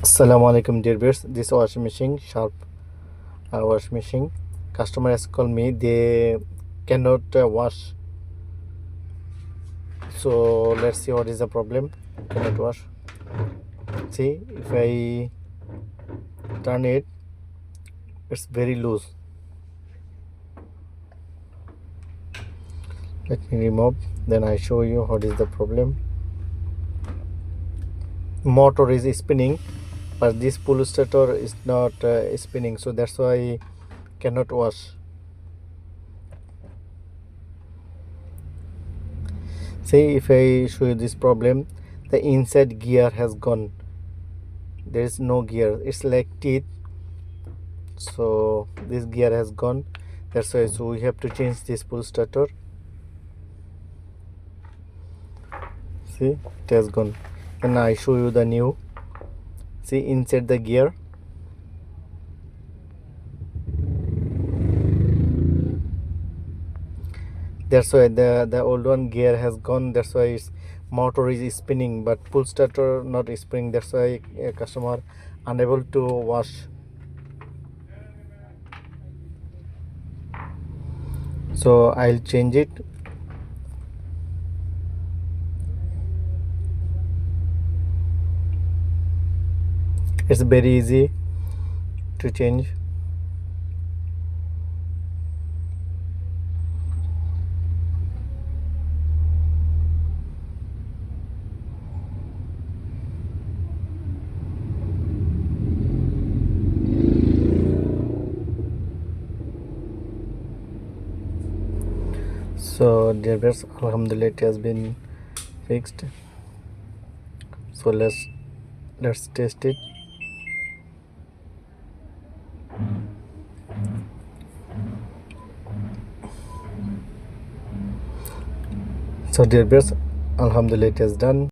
Assalamu alaikum dear viewers. This washing machine, Sharp washing machine. Customer has called me. They cannot wash. So let's see what is the problem. Cannot wash. See, if I turn it, it's very loose. Let me remove. Then I show you what is the problem. Motor is spinning, but this pull starter is not spinning. So that's why I cannot wash. See, if I show you this problem, the inside gear has gone. There is no gear. It's like teeth. So this gear has gone. That's why. So we have to change this pull starter. See, it has gone. And I show you the new. See, inside the gear. That's why the old one gear has gone. That's why its motor is spinning, but pull starter not spinning. That's why a customer unable to wash. So I'll change it. It's very easy to change. So dear viewers, alhamdulillah it has been fixed. So let's test it. So dear viewers, alhamdulillah it has done.